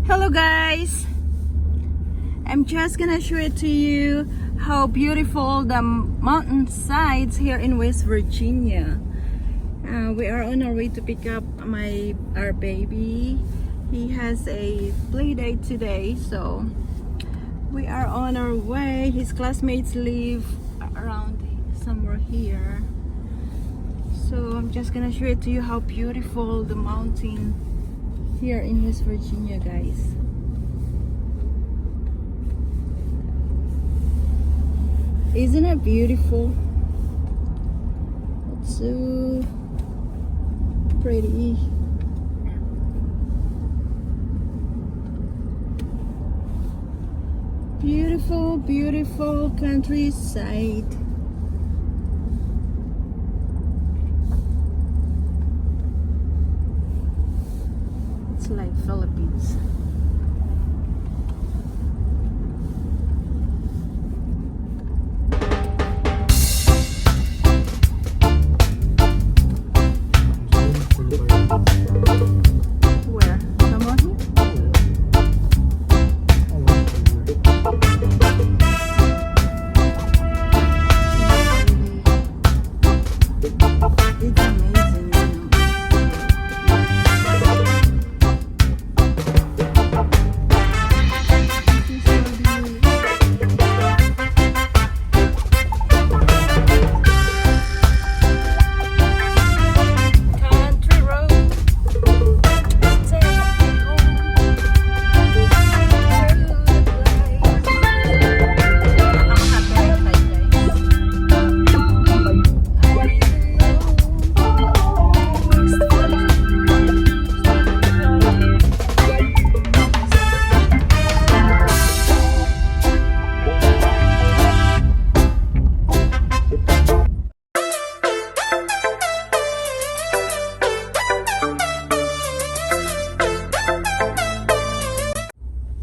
Hello guys, I'm just gonna show it to you how beautiful the mountain sides here in West Virginia. We are on our way to pick up our baby. He has a play date today, so we are on our way. His classmates live around somewhere here, so I'm just gonna show it to you how beautiful the mountain here in West Virginia, guys. Isn't it beautiful? It's so pretty. Beautiful, beautiful countryside. It's like Philippines. Where? Somewhere here? It's amazing, Country road, take me home to the place. I'm happy like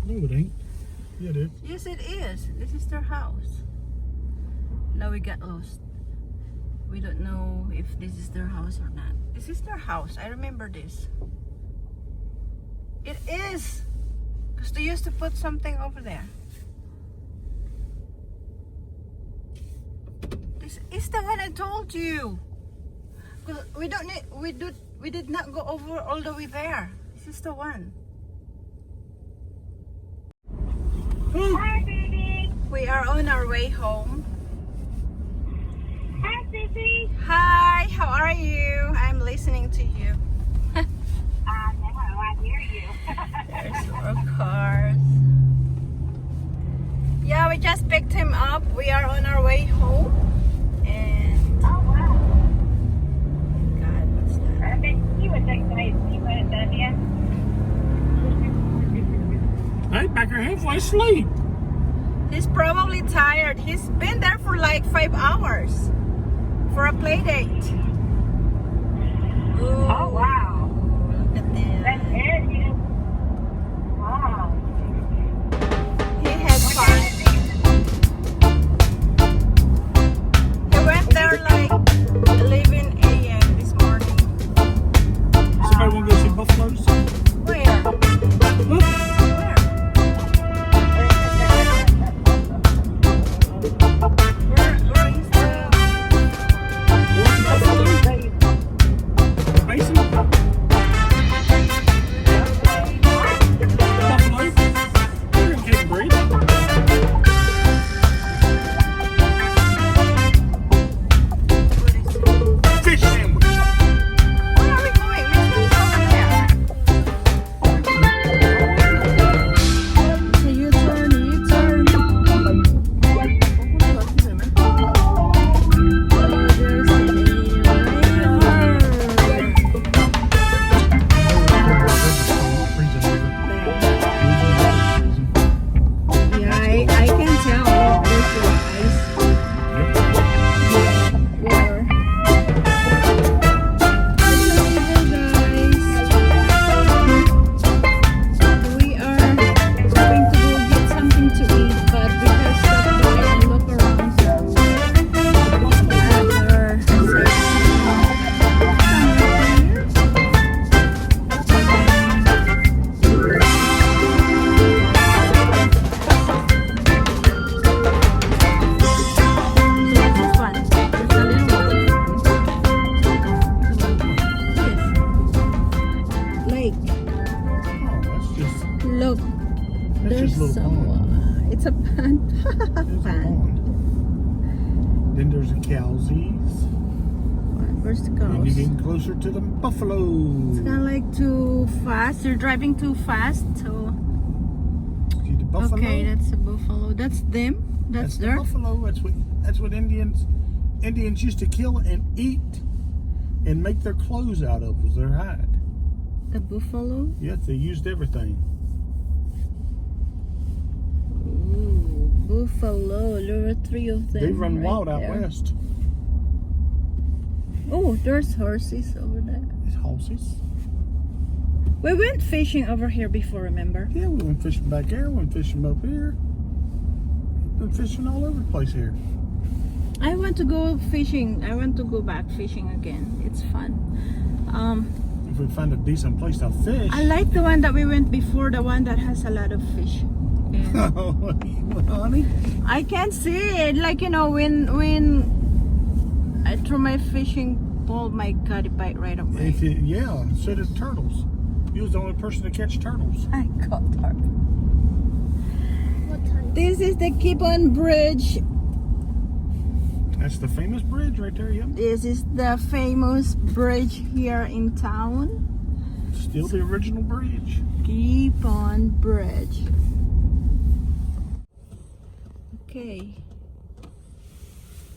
No, it ain't. Yeah, it is. Yes, it is. This is their house. Now we got lost. We don't know if this is their house or not. This is their house. I remember this. It is. Because they used to put something over there. This is the one I told you. Because we don't need, we did not go over all the way there. This is the one. Hi, baby. We are on our way home. Hi, Sissy. Hi, how are you? I'm listening to you. No, I hear you. There's more cars. Yeah, we just picked him up. We are on our way home. And Oh, wow. God, what's that? I bet you would think that you would have done it. Hey, back here halfway asleep. He's probably tired. He's been there for like 5 hours for a play date. Ooh, Oh, wow. look at That's that. it. Wow. He had fun. He went there like 11 a.m. this morning. Somebody want to go see buffaloes? Where? Huh? Where? Where is the Buffalo? Mason? lake. Oh, that's just Look, that's there's just a little some. pond. It's a pond. There's a pond. Then there's the cowsies. Where's the And cows? you're getting closer to the buffalo. It's kind of like too fast. You're driving too fast. So See the buffalo? okay, that's a buffalo. That's them. That's the their. buffalo. That's what Indians used to kill and eat and make their clothes out of, was their hide. The buffalo. Yes, they used everything. Ooh, buffalo. There are 3 of them. They run right wild there. out west. Oh, there's horses over there. These horses. We went fishing over here before, remember? Yeah, we went fishing back there, went fishing up here. Been fishing all over the place here. I want to go fishing. I want to go back fishing again. It's fun. If we find a decent place to fish. I like the one that we went before, the one that has a lot of fish. Yeah. Oh, honey. I can see it. Like, you know, when I threw my fishing pole, my God, it bite right away. Yeah, so did turtles. You was the only person to catch turtles. I got hurt. This is the Keep-On Bridge. That's the famous bridge right there, yep. This is the famous bridge here in town. Still the original bridge. Keep-On Bridge. Okay.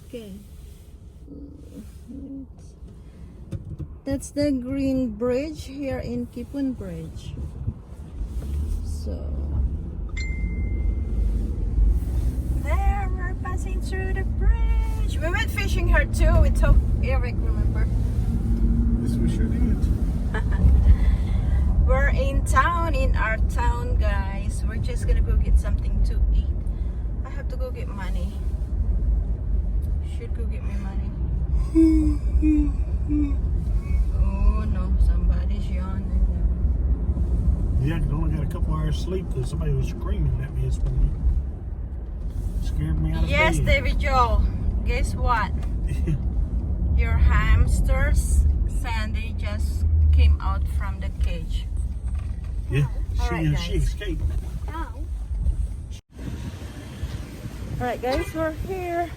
Okay. That's the green bridge here in Keep-On Bridge. So there, we're passing through the bridge. We went fishing here too. We took Eric, remember? Yes, we sure did. We're in town, in our town, guys. We're just gonna go get something to eat. I have to go get money. Should go get me money. Oh no, somebody's yawning now. Yeah, I only got a couple hours sleep because somebody was screaming at me this morning. Scared me out of Yes, bed. David Joel. Guess what? Your hamsters, Sandy, just came out from the cage. Yeah, Alright, she guys. escaped. Alright guys, we're here.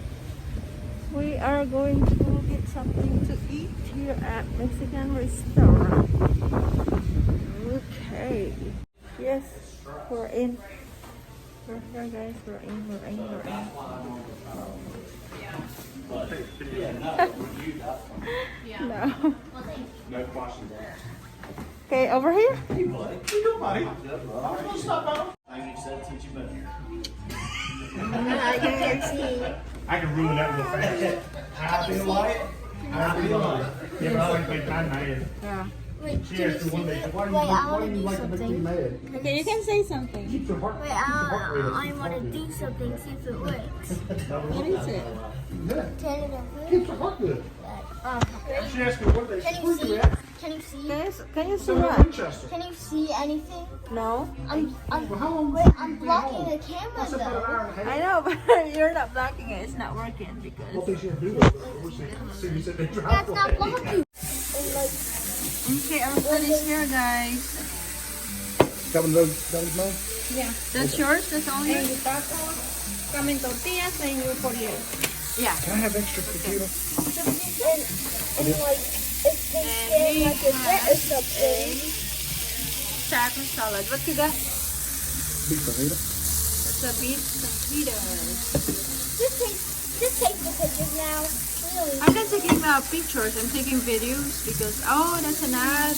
We are going to go get something to eat here at Mexican restaurant. Okay. Yes, we're in. We're here guys, we're in. No. No questions asked. Okay, over here. Hey, buddy. You know, buddy. I'm gonna stop out. I think you said teach you better. I can ruin that real fast. I feel like. Yeah, but I like to make mine mad. Yeah. She asked me one day, why do you like to make me mad? Okay, you can say something. Keeps your heart, Wait, keeps your heart rate up. I want to do something, see if it works. What is it? Yeah, Turn it over. keeps your heart good. She asked me one day, Can where you see? you at? Can you see? Can you see So in what? Winchester. Can you see anything? No. Well, how long Wait, did I'm you be blocking home? the camera I said about an though. hour and a half. I know, but you're not blocking it. It's not working I don't because. think she had to do that. We'll see. See, you said they drive That's not away. blocking. And like, Okay, everybody's here, guys. That one's mine? Yeah. That's yours? That's all yours? Comen tortillas and you for you. Yeah. Can I have extra tequila? and like, if they stand like a bit or something. Taco salad. What you got? Beef fajita. It's a beef fajitas. Just take the pictures now. Really. I'm not taking pictures. I'm taking videos because that's another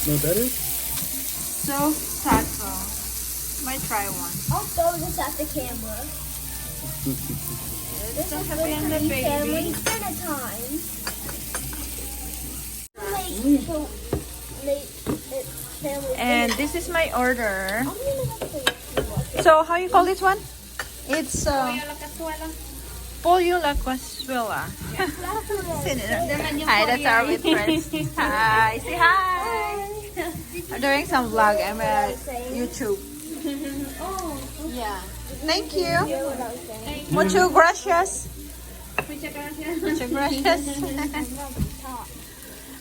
Know what that is? so taco. Might try one. I'll throw this at the camera. It's a is happy and the family baby. dinner time. So, family And dinner. this is my order. I'm gonna have to watch it. So how you call this one? It's Pollo a la cazuela. pollo la cazuela. Hi, that's our waitress. Hi, say hi. I'm doing some vlog. I'm at YouTube. Oh, Yeah. Thank you. You know what I was saying? Mucho gracias. muchas gracias. Muchas gracias.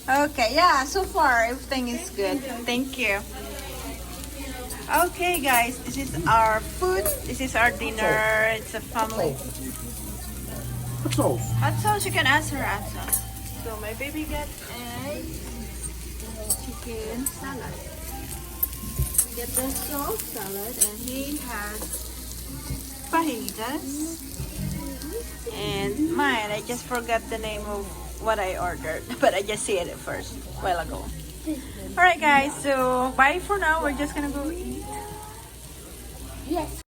Okay, yeah, so far everything is good. Thank you. Okay, guys, this is our food. This is our dinner. It's a family. Hot sauce. Hot sauce, you can ask her hot sauce. So my baby got egg, chicken, salad. Get the sauce salad, and he has fajitas. And mine, I just forgot the name of what I ordered, but I just said it first a while ago. Alright guys, so bye for now. We're just gonna go eat. Yes.